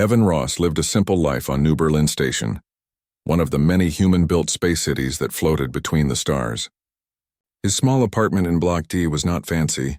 Evan Ross lived a simple life on New Berlin Station, one of the many human-built space cities that floated between the stars. His small apartment in Block D was not fancy,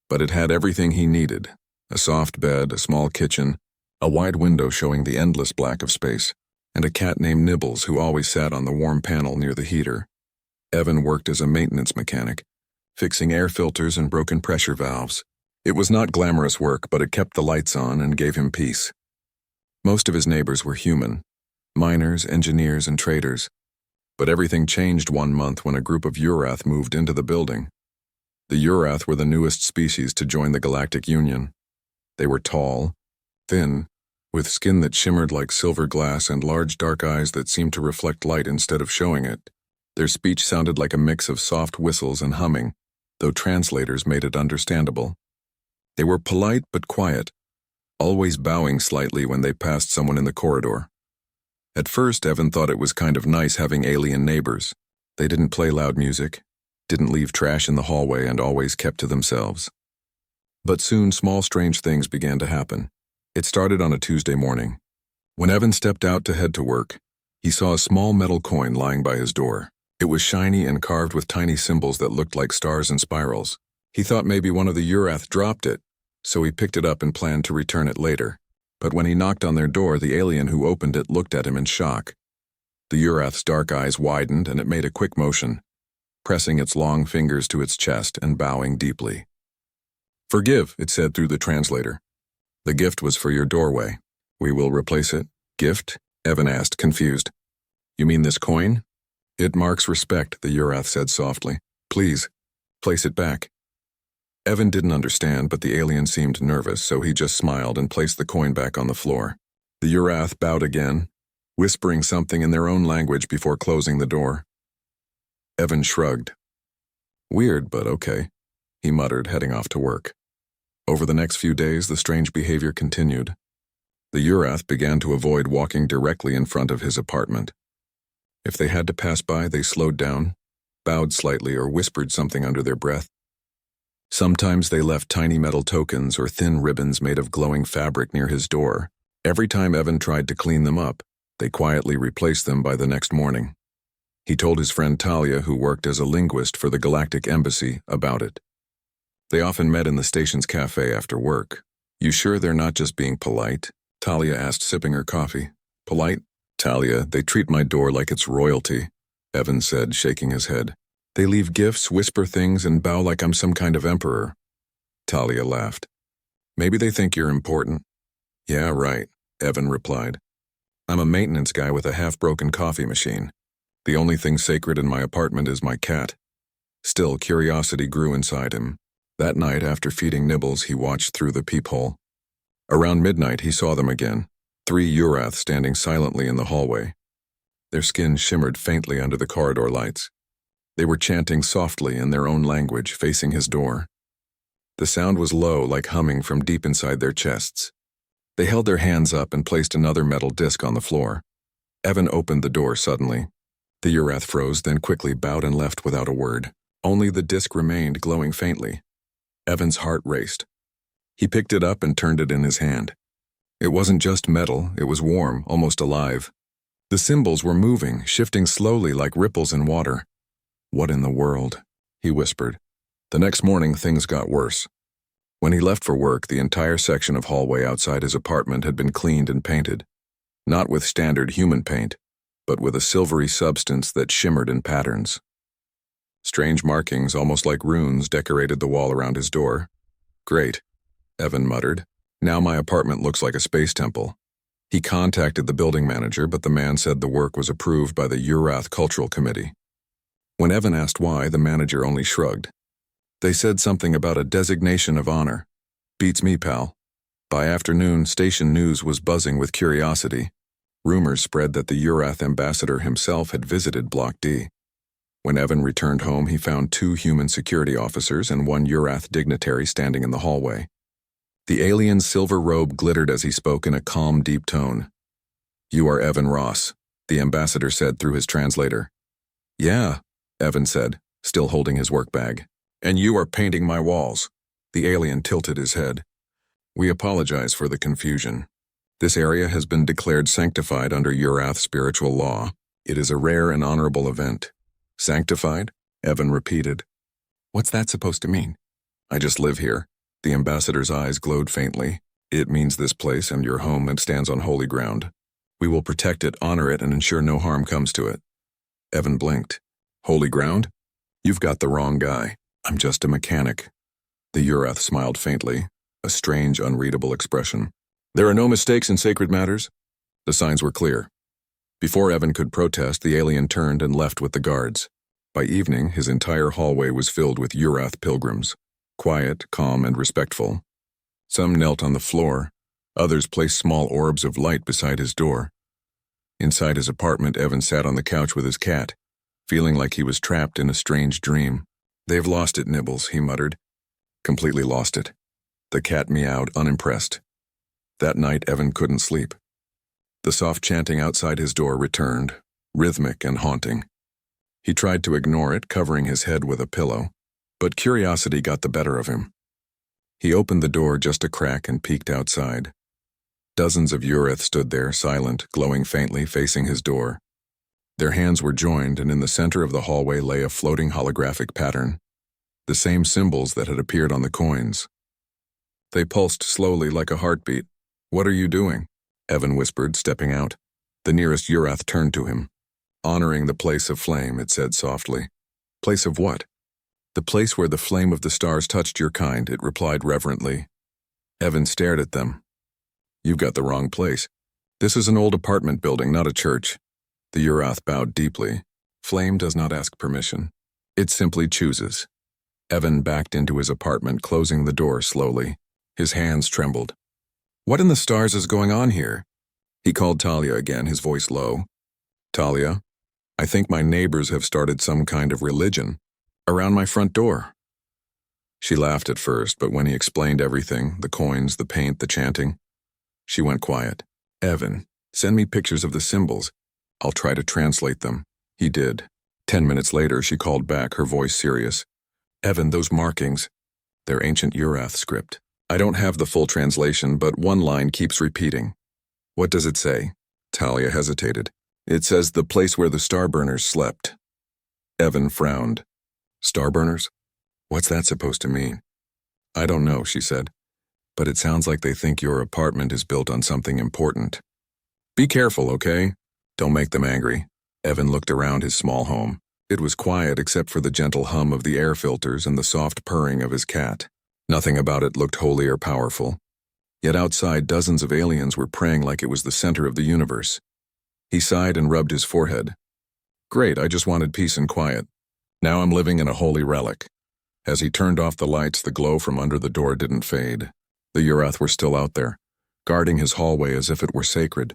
but it had everything he needed: a soft bed, a small kitchen, a wide window showing the endless black of space, and a cat named Nibbles who always sat on the warm panel near the heater. Evan worked as a maintenance mechanic, fixing air filters and broken pressure valves. It was not glamorous work, but it kept the lights on and gave him peace. Most of his neighbors were human, miners, engineers, and traders. But everything changed one month when a group of Uraath moved into the building. The Uraath were the newest species to join the Galactic Union. They were tall, thin, with skin that shimmered like silver glass and large dark eyes that seemed to reflect light instead of showing it. Their speech sounded like a mix of soft whistles and humming, though translators made it understandable. They were polite but quiet, always bowing slightly when they passed someone in the corridor. At first, Evan thought it was kind of nice having alien neighbors. They didn't play loud music, didn't leave trash in the hallway, and always kept to themselves. But soon, small strange things began to happen. It started on a Tuesday morning. When Evan stepped out to head to work, he saw a small metal coin lying by his door. It was shiny and carved with tiny symbols that looked like stars and spirals. He thought maybe one of the Uraath dropped it, so he picked it up and planned to return it later. But when he knocked on their door, the alien who opened it looked at him in shock. The Uraath's dark eyes widened and it made a quick motion, pressing its long fingers to its chest and bowing deeply. "Forgive," it said through the translator. "The gift was for your doorway. We will replace it." "Gift?" Evan asked, confused. "You mean this coin?" "It marks respect," the Uraath said softly. "Please, place it back." Evan didn't understand, but the alien seemed nervous, so he just smiled and placed the coin back on the floor. The Uraath bowed again, whispering something in their own language before closing the door. Evan shrugged. "Weird, but okay," he muttered, heading off to work. Over the next few days, the strange behavior continued. The Uraath began to avoid walking directly in front of his apartment. If they had to pass by, they slowed down, bowed slightly, or whispered something under their breath. Sometimes they left tiny metal tokens or thin ribbons made of glowing fabric near his door. Every time Evan tried to clean them up, they quietly replaced them by the next morning. He told his friend Talia, who worked as a linguist for the Galactic Embassy, about it. They often met in the station's cafe after work. "You sure they're not just being polite?" Talia asked, sipping her coffee. "Polite? Talia, they treat my door like it's royalty," Evan said, shaking his head. "They leave gifts, whisper things, and bow like I'm some kind of emperor." Talia laughed. "Maybe they think you're important." "Yeah, right," Evan replied. "I'm a maintenance guy with a half-broken coffee machine. The only thing sacred in my apartment is my cat." Still, curiosity grew inside him. That night, after feeding Nibbles, he watched through the peephole. Around midnight, he saw them again, 3 Uraath standing silently in the hallway. Their skin shimmered faintly under the corridor lights. They were chanting softly in their own language, facing his door. The sound was low, like humming from deep inside their chests. They held their hands up and placed another metal disc on the floor. Evan opened the door suddenly. The Uraath froze, then quickly bowed and left without a word. Only the disc remained, glowing faintly. Evan's heart raced. He picked it up and turned it in his hand. It wasn't just metal, it was warm, almost alive. The symbols were moving, shifting slowly like ripples in water. "What in the world?" he whispered. The next morning, things got worse. When he left for work, the entire section of hallway outside his apartment had been cleaned and painted. Not with standard human paint, but with a silvery substance that shimmered in patterns. Strange markings, almost like runes, decorated the wall around his door. "Great," Evan muttered. "Now my apartment looks like a space temple." He contacted the building manager, but the man said the work was approved by the Uraath Cultural Committee. When Evan asked why, the manager only shrugged. "They said something about a designation of honor. Beats me, pal." By afternoon, station news was buzzing with curiosity. Rumors spread that the Uraath ambassador himself had visited Block D. When Evan returned home, he found 2 human security officers and 1 Uraath dignitary standing in the hallway. The alien's silver robe glittered as he spoke in a calm, deep tone. "You are Evan Ross," the ambassador said through his translator. "Yeah," Evan said, still holding his work bag. "And you are painting my walls." The alien tilted his head. "We apologize for the confusion." This area has been declared sanctified under Uraath spiritual law. It is a rare and honorable event. Sanctified? Evan repeated. What's that supposed to mean? I just live here. The ambassador's eyes glowed faintly. It means this place and your home and stands on holy ground. We will protect it, honor it, and ensure no harm comes to it. Evan blinked. Holy ground? You've got the wrong guy. I'm just a mechanic. The Uraath smiled faintly, a strange, unreadable expression. There are no mistakes in sacred matters. The signs were clear. Before Evan could protest, the alien turned and left with the guards. By evening, his entire hallway was filled with Uraath pilgrims, quiet, calm, and respectful. Some knelt on the floor, others placed small orbs of light beside his door. Inside his apartment, Evan sat on the couch with his cat, feeling like he was trapped in a strange dream. They've lost it, Nibbles, he muttered. Completely lost it. The cat meowed, unimpressed. That night, Evan couldn't sleep. The soft chanting outside his door returned, rhythmic and haunting. He tried to ignore it, covering his head with a pillow, but curiosity got the better of him. He opened the door just a crack and peeked outside. Dozens of Uraath stood there, silent, glowing faintly, facing his door. Their hands were joined, and in the center of the hallway lay a floating holographic pattern, the same symbols that had appeared on the coins. They pulsed slowly like a heartbeat. What are you doing? Evan whispered, stepping out. The nearest Uraath turned to him. Honoring the place of flame, it said softly. Place of what? The place where the flame of the stars touched your kind, it replied reverently. Evan stared at them. You've got the wrong place. This is an old apartment building, not a church. The Uraath bowed deeply. Flame does not ask permission. It simply chooses. Evan backed into his apartment, closing the door slowly. His hands trembled. What in the stars is going on here? He called Talia again, his voice low. Talia, I think my neighbors have started some kind of religion around my front door. She laughed at first, but when he explained everything, the coins, the paint, the chanting, she went quiet. Evan, send me pictures of the symbols. I'll try to translate them. He did. 10 minutes later, she called back, her voice serious. Evan, those markings. They're ancient Uraath script. I don't have the full translation, but one line keeps repeating. What does it say? Talia hesitated. It says the place where the starburners slept. Evan frowned. Starburners? What's that supposed to mean? I don't know, she said. But it sounds like they think your apartment is built on something important. Be careful, okay? Don't make them angry. Evan looked around his small home. It was quiet except for the gentle hum of the air filters and the soft purring of his cat. Nothing about it looked holy or powerful. Yet outside, dozens of aliens were praying like it was the center of the universe. He sighed and rubbed his forehead. Great, I just wanted peace and quiet. Now I'm living in a holy relic. As he turned off the lights, the glow from under the door didn't fade. The Uraath were still out there, guarding his hallway as if it were sacred.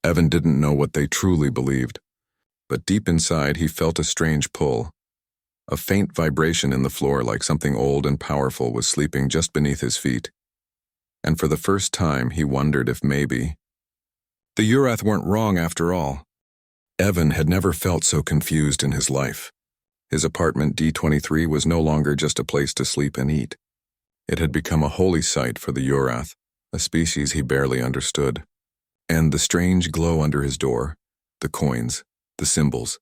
Evan didn't know what they truly believed, but deep inside he felt a strange pull. A faint vibration in the floor like something old and powerful was sleeping just beneath his feet. And for the first time he wondered if maybe the Uraath weren't wrong after all. Evan had never felt so confused in his life. His apartment D23 was no longer just a place to sleep and eat. It had become a holy site for the Uraath, a species he barely understood. And the strange glow under his door, the coins, the symbols,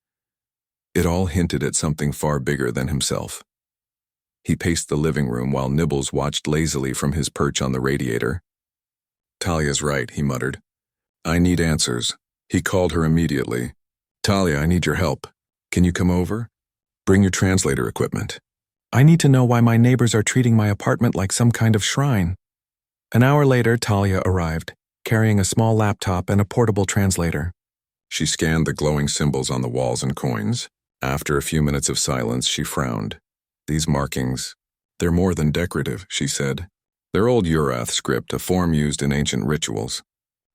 it all hinted at something far bigger than himself. He paced the living room while Nibbles watched lazily from his perch on the radiator. Talia's right, he muttered. I need answers. He called her immediately. Talia, I need your help. Can you come over? Bring your translator equipment. I need to know why my neighbors are treating my apartment like some kind of shrine. An hour later, Talia arrived, carrying a small laptop and a portable translator. She scanned the glowing symbols on the walls and coins. After a few minutes of silence, she frowned. These markings, they're more than decorative, she said. They're old Uraath script, a form used in ancient rituals.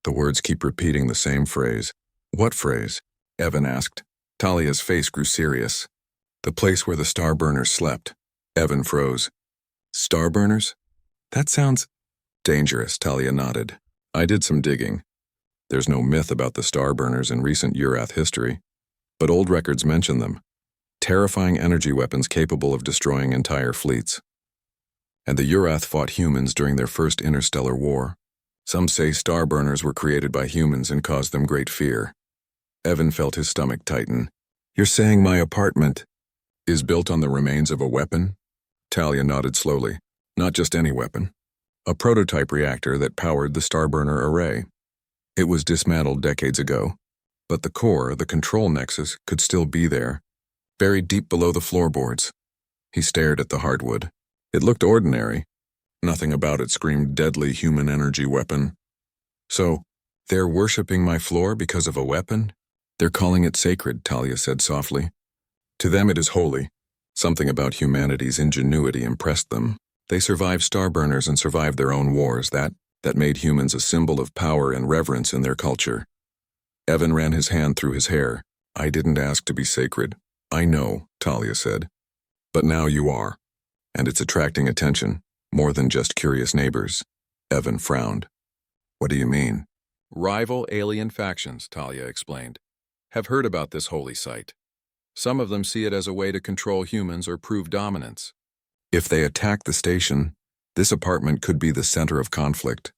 The words keep repeating the same phrase. What phrase? Evan asked. Talia's face grew serious. The place where the starburners slept. Evan froze. Starburners? That sounds dangerous, Talia nodded. I did some digging. There's no myth about the starburners in recent Uraath history, but old records mention them. Terrifying energy weapons capable of destroying entire fleets. And the Uraath fought humans during their first interstellar war. Some say starburners were created by humans and caused them great fear. Evan felt his stomach tighten. You're saying my apartment is built on the remains of a weapon? Talia nodded slowly. Not just any weapon. A prototype reactor that powered the starburner array. It was dismantled decades ago, but the core, the control nexus, could still be there, buried deep below the floorboards. He stared at the hardwood. It looked ordinary. Nothing about it screamed deadly human energy weapon. So, they're worshipping my floor because of a weapon? They're calling it sacred, Talia said softly. To them it is holy. Something about humanity's ingenuity impressed them. They survived starburners and survived their own wars, that made humans a symbol of power and reverence in their culture. Evan ran his hand through his hair. I didn't ask to be sacred. I know, Talia said. But now you are. And it's attracting attention, more than just curious neighbors. Evan frowned. What do you mean? Rival alien factions, Talia explained, have heard about this holy site. Some of them see it as a way to control humans or prove dominance. If they attack the station, this apartment could be the center of conflict.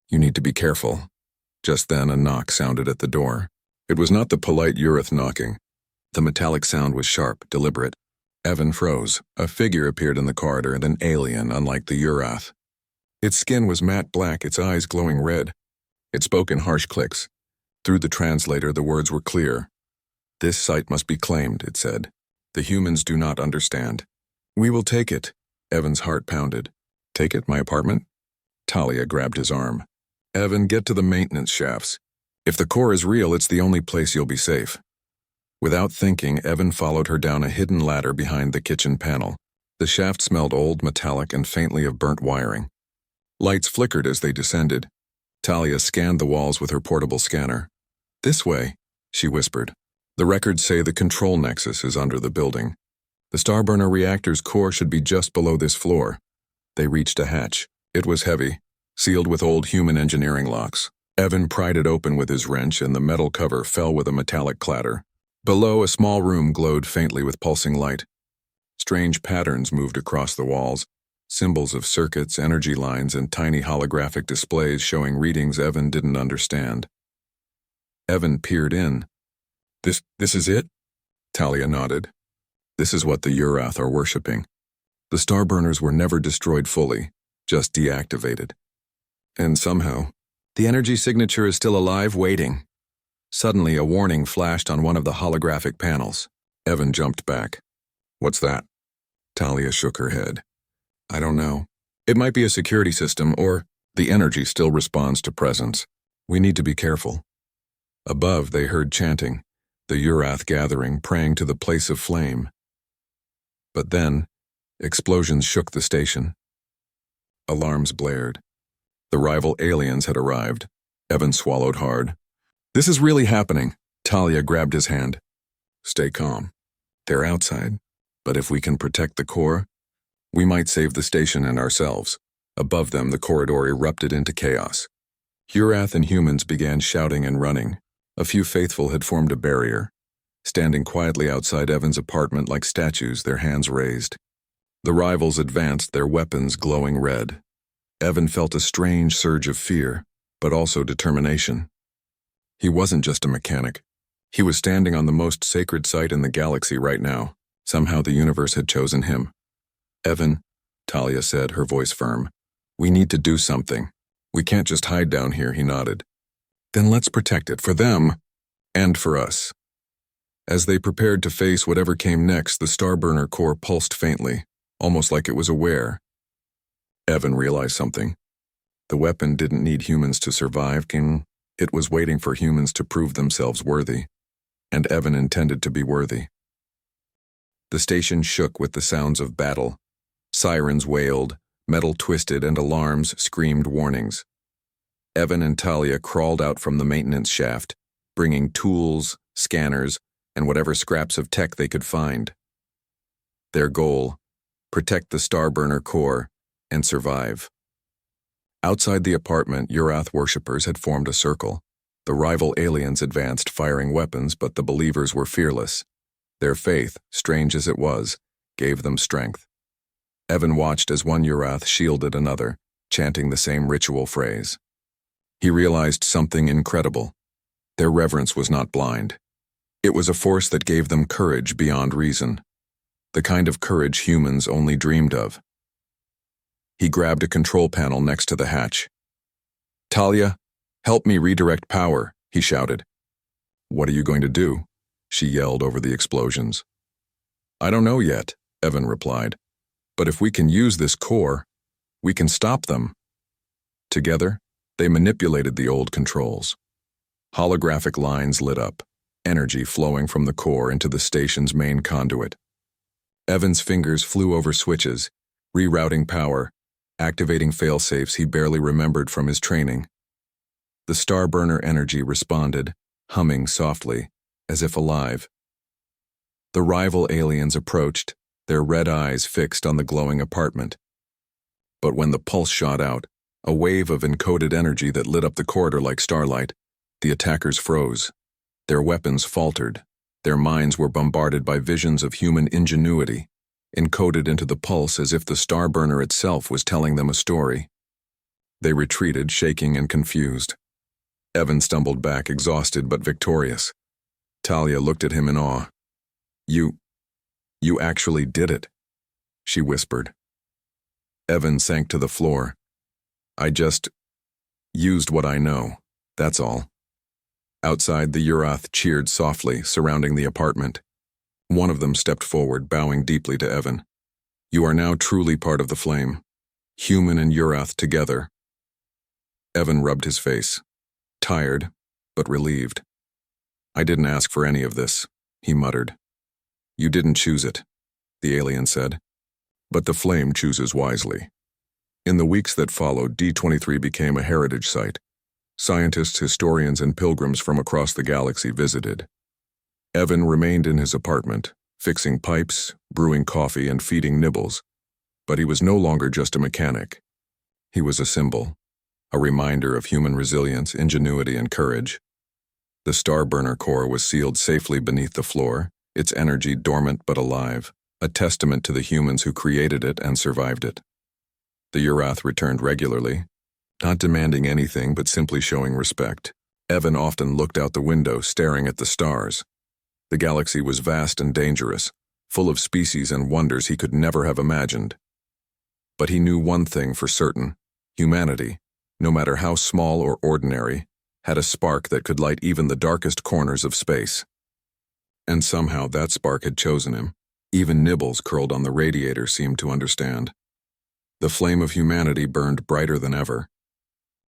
You need to be careful. Just then a knock sounded at the door. It was not the polite Uraath knocking. The metallic sound was sharp, deliberate. Evan froze. A figure appeared in the corridor, an alien unlike the Uraath. Its skin was matte black, its eyes glowing red. It spoke in harsh clicks. Through the translator, the words were clear. This site must be claimed, it said. The humans do not understand. We will take it. Evan's heart pounded. Take it, my apartment? Talia grabbed his arm. Evan, get to the maintenance shafts. If the core is real, it's the only place you'll be safe. Without thinking, Evan followed her down a hidden ladder behind the kitchen panel. The shaft smelled old, metallic, and faintly of burnt wiring. Lights flickered as they descended. Talia scanned the walls with her portable scanner. This way, she whispered. The records say the control nexus is under the building. The starburner reactor's core should be just below this floor. They reached a hatch. It was heavy, sealed with old human engineering locks. Evan pried it open with his wrench and the metal cover fell with a metallic clatter. Below, a small room glowed faintly with pulsing light. Strange patterns moved across the walls, symbols of circuits, energy lines, and tiny holographic displays showing readings Evan didn't understand. Evan peered in. This is it? Talia nodded. This is what the Uraath are worshipping. The starburners were never destroyed fully, just deactivated. And somehow, the energy signature is still alive, waiting. Suddenly, a warning flashed on one of the holographic panels. Evan jumped back. What's that? Talia shook her head. I don't know. It might be a security system, or the energy still responds to presence. We need to be careful. Above, they heard chanting, the Uraath gathering, praying to the place of flame. But then, explosions shook the station. Alarms blared. The rival aliens had arrived. Evan swallowed hard. This is really happening. Talia grabbed his hand. Stay calm. They're outside, but if we can protect the core, we might save the station and ourselves. Above them, the corridor erupted into chaos. Uraath and humans began shouting and running. A few faithful had formed a barrier, standing quietly outside Evan's apartment like statues, their hands raised. The rivals advanced, their weapons glowing red. Evan felt a strange surge of fear, but also determination. He wasn't just a mechanic. He was standing on the most sacred site in the galaxy right now. Somehow the universe had chosen him. Evan, Talia said, her voice firm. We need to do something. We can't just hide down here, he nodded. Then let's protect it, for them, and for us. As they prepared to face whatever came next, the starburner core pulsed faintly, almost like it was aware. Evan realized something. The weapon didn't need humans to survive, it was waiting for humans to prove themselves worthy, and Evan intended to be worthy. The station shook with the sounds of battle. Sirens wailed, metal twisted, and alarms screamed warnings. Evan and Talia crawled out from the maintenance shaft, bringing tools, scanners, and whatever scraps of tech they could find. Their goal, protect the starburner core and survive. Outside the apartment, Uraath worshippers had formed a circle. The rival aliens advanced, firing weapons, but the believers were fearless. Their faith, strange as it was, gave them strength. Evan watched as one Uraath shielded another, chanting the same ritual phrase. He realized something incredible. Their reverence was not blind. It was a force that gave them courage beyond reason, the kind of courage humans only dreamed of. He grabbed a control panel next to the hatch. "Talia, help me redirect power," he shouted. "What are you going to do?" she yelled over the explosions. "I don't know yet," Evan replied. "But if we can use this core, we can stop them." Together, they manipulated the old controls. Holographic lines lit up, energy flowing from the core into the station's main conduit. Evan's fingers flew over switches, rerouting power, activating failsafes he barely remembered from his training. The starburner energy responded, humming softly, as if alive. The rival aliens approached, their red eyes fixed on the glowing apartment. But when the pulse shot out, a wave of encoded energy that lit up the corridor like starlight, the attackers froze. Their weapons faltered. Their minds were bombarded by visions of human ingenuity, encoded into the pulse as if the starburner itself was telling them a story. They retreated, shaking and confused. Evan stumbled back, exhausted but victorious. Talia looked at him in awe. You actually did it," she whispered. Evan sank to the floor. "I just used what I know, that's all." Outside, the Uraath cheered softly, surrounding the apartment. One of them stepped forward, bowing deeply to Evan. "You are now truly part of the flame. Human and Uraath together." Evan rubbed his face, tired, but relieved. "I didn't ask for any of this," he muttered. "You didn't choose it," the alien said. "But the flame chooses wisely." In the weeks that followed, D23 became a heritage site. Scientists, historians, and pilgrims from across the galaxy visited. Evan remained in his apartment, fixing pipes, brewing coffee, and feeding nibbles. But he was no longer just a mechanic. He was a symbol, a reminder of human resilience, ingenuity, and courage. The starburner core was sealed safely beneath the floor, its energy dormant but alive, a testament to the humans who created it and survived it. The Uraath returned regularly, not demanding anything but simply showing respect. Evan often looked out the window, staring at the stars. The galaxy was vast and dangerous, full of species and wonders he could never have imagined. But he knew one thing for certain: humanity, no matter how small or ordinary, had a spark that could light even the darkest corners of space. And somehow that spark had chosen him. Even Nibbles, curled on the radiator, seemed to understand. The flame of humanity burned brighter than ever,